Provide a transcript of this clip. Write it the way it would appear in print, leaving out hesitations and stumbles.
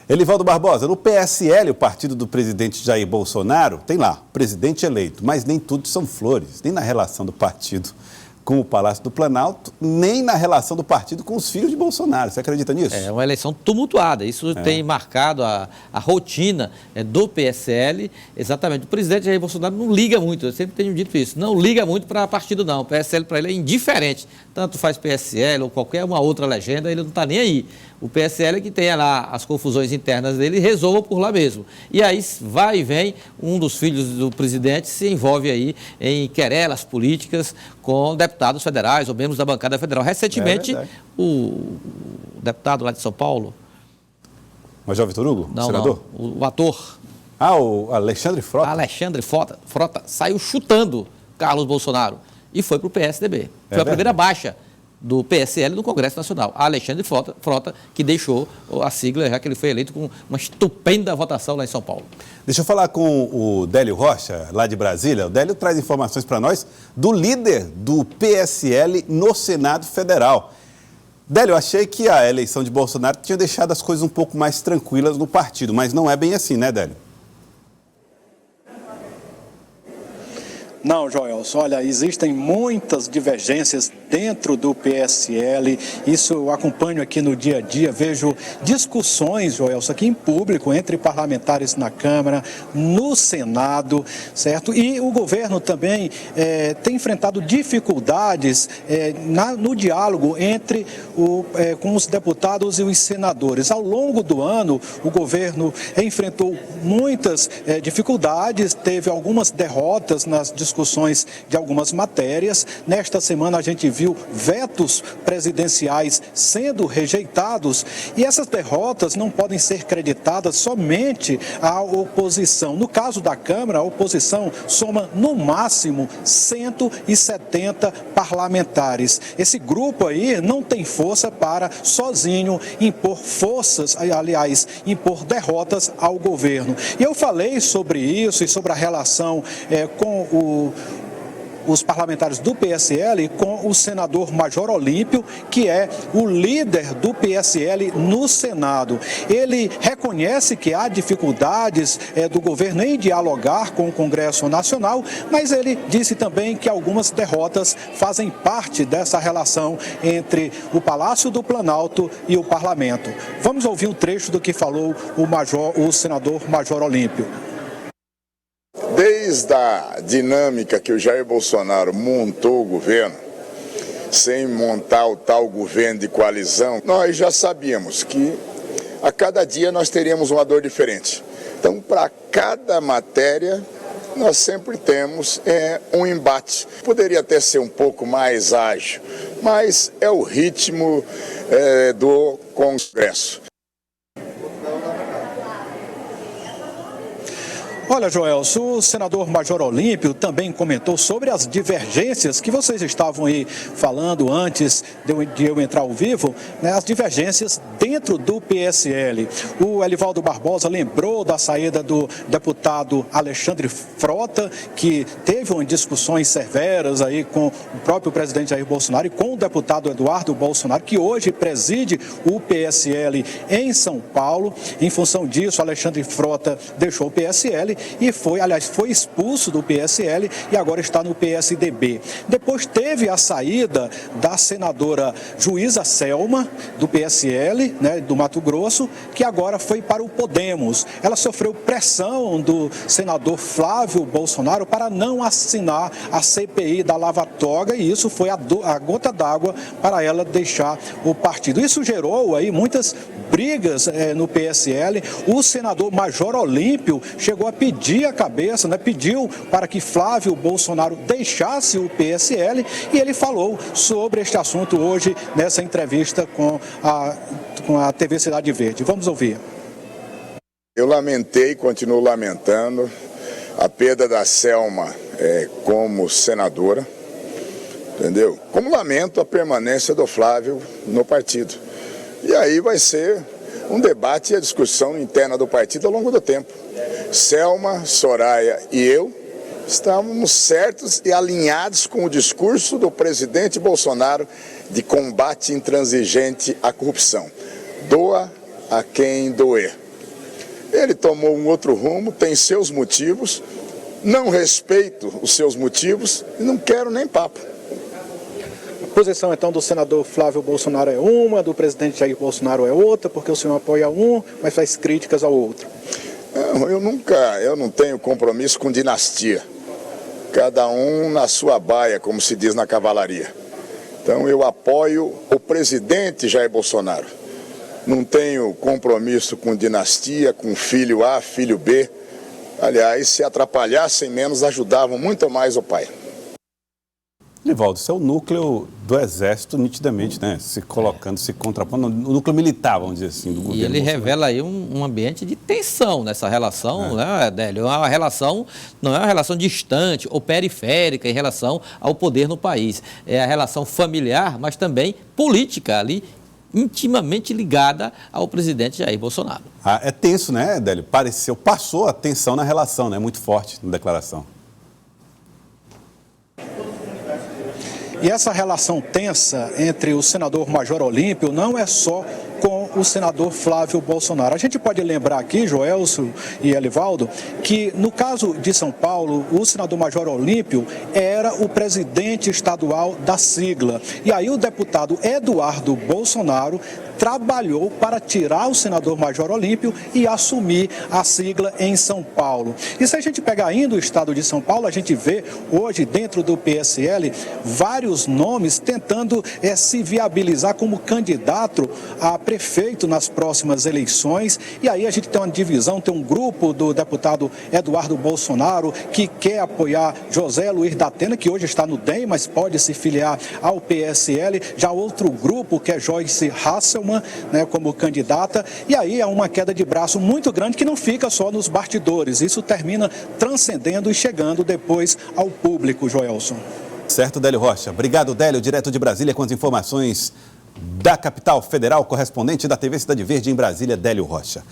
Elivaldo Barbosa, no PSL, o partido do presidente Jair Bolsonaro, tem lá, presidente eleito, mas nem tudo são flores, nem na relação do partido com o Palácio do Planalto, nem na relação do partido com os filhos de Bolsonaro. Você acredita nisso? É uma eleição tumultuada. Isso tem marcado a rotina do PSL. Exatamente. O presidente Jair Bolsonaro não liga muito, eu sempre tenho dito isso, não liga muito para partido, não. O PSL para ele é indiferente. Tanto faz PSL ou qualquer uma outra legenda, ele não está nem aí. O PSL é que tem lá as confusões internas dele e resolva por lá mesmo. E aí vai e vem, um dos filhos do presidente se envolve aí em querelas políticas com deputados federais ou membros da bancada federal. Recentemente, o deputado lá de São Paulo... Major Vitor Hugo? Não, senador? Não, o ator... O Alexandre Frota. Alexandre Frota saiu chutando Carlos Bolsonaro e foi para o PSDB. Foi a primeira baixa do PSL no Congresso Nacional. Alexandre Frota, que deixou a sigla, já que ele foi eleito com uma estupenda votação lá em São Paulo. Deixa eu falar com o Délio Rocha, lá de Brasília. O Délio traz informações para nós do líder do PSL no Senado Federal. Délio, eu achei que a eleição de Bolsonaro tinha deixado as coisas um pouco mais tranquilas no partido, mas não é bem assim, né, Délio? Não, Joelson, olha, existem muitas divergências dentro do PSL, isso eu acompanho aqui no dia a dia, vejo discussões, Joelson, aqui em público, entre parlamentares na Câmara, no Senado, certo? E o governo também tem enfrentado dificuldades no diálogo entre com os deputados e os senadores. Ao longo do ano, o governo enfrentou muitas dificuldades, teve algumas derrotas nas discussões de algumas matérias. Nesta semana a gente viu vetos presidenciais sendo rejeitados e essas derrotas não podem ser creditadas somente à oposição. No caso da Câmara, a oposição soma no máximo 170 parlamentares. Esse grupo aí não tem força para sozinho impor impor derrotas ao governo. E eu falei sobre isso e sobre a relação com os parlamentares do PSL com o senador Major Olímpio, que é o líder do PSL no Senado. Ele reconhece que há dificuldades do governo em dialogar com o Congresso Nacional, mas ele disse também que algumas derrotas fazem parte dessa relação entre o Palácio do Planalto e o Parlamento. Vamos ouvir um trecho do que falou o senador Major Olímpio. Desde a dinâmica que o Jair Bolsonaro montou o governo, sem montar o tal governo de coalizão, nós já sabíamos que a cada dia nós teríamos uma dor diferente. Então, para cada matéria, nós sempre temos um embate. Poderia até ser um pouco mais ágil, mas é o ritmo do Congresso. Olha, Joelson, o senador Major Olímpio também comentou sobre as divergências que vocês estavam aí falando antes de eu entrar ao vivo, né, as divergências dentro do PSL. O Elivaldo Barbosa lembrou da saída do deputado Alexandre Frota, que teve umas discussões severas aí com o próprio presidente Jair Bolsonaro e com o deputado Eduardo Bolsonaro, que hoje preside o PSL em São Paulo. Em função disso, Alexandre Frota deixou o PSL e foi expulso do PSL e agora está no PSDB. Depois teve a saída da senadora Juíza Selma, do PSL, né, do Mato Grosso, que agora foi para o Podemos. Ela sofreu pressão do senador Flávio Bolsonaro para não assinar a CPI da Lava Toga e isso foi a gota d'água para ela deixar o partido. Isso gerou aí muitas brigas no PSL. O senador Major Olímpio chegou a pedir a cabeça, né, pediu para que Flávio Bolsonaro deixasse o PSL e ele falou sobre este assunto hoje nessa entrevista com a TV Cidade Verde. Vamos ouvir. Eu lamentei e continuo lamentando a perda da Selma como senadora, entendeu? Como lamento a permanência do Flávio no partido. E aí vai ser um debate e a discussão interna do partido ao longo do tempo. Selma, Soraya e eu estamos certos e alinhados com o discurso do presidente Bolsonaro de combate intransigente à corrupção. Doa a quem doer. Ele tomou um outro rumo, tem seus motivos, não respeito os seus motivos e não quero nem papo. A posição, então, do senador Flávio Bolsonaro é uma, do presidente Jair Bolsonaro é outra, porque o senhor apoia um, mas faz críticas ao outro. Eu não tenho compromisso com dinastia. Cada um na sua baia, como se diz na cavalaria. Então eu apoio o presidente Jair Bolsonaro. Não tenho compromisso com dinastia, com filho A, filho B. Aliás, se atrapalhassem menos, ajudavam muito mais o pai. Livaldo, seu núcleo do Exército, nitidamente, né, se colocando, se contrapondo, o núcleo militar, vamos dizer assim, do governo. E ele Bolsonaro. revela aí um ambiente de tensão nessa relação, né, Délio? É uma relação, não é uma relação distante ou periférica em relação ao poder no país. É a relação familiar, mas também política ali, intimamente ligada ao presidente Jair Bolsonaro. É tenso, né, Délio? Passou a tensão na relação, né, muito forte na declaração. E essa relação tensa entre o senador Major Olímpio não é só com o senador Flávio Bolsonaro. A gente pode lembrar aqui, Joelso e Elivaldo, que no caso de São Paulo, o senador Major Olímpio era o presidente estadual da sigla. E aí o deputado Eduardo Bolsonaro trabalhou para tirar o senador Major Olímpio e assumir a sigla em São Paulo. E se a gente pegar ainda o estado de São Paulo, a gente vê hoje dentro do PSL vários nomes tentando se viabilizar como candidato a prefeito nas próximas eleições. E aí a gente tem uma divisão, tem um grupo do deputado Eduardo Bolsonaro que quer apoiar José Luiz da Atena, que hoje está no DEM, mas pode se filiar ao PSL. Já outro grupo que é Joyce Hasselmann, né, como candidata, e aí é uma queda de braço muito grande que não fica só nos bastidores, isso termina transcendendo e chegando depois ao público, Joelson. Certo, Délio Rocha. Obrigado, Délio, direto de Brasília, com as informações da capital federal, correspondente da TV Cidade Verde em Brasília, Délio Rocha.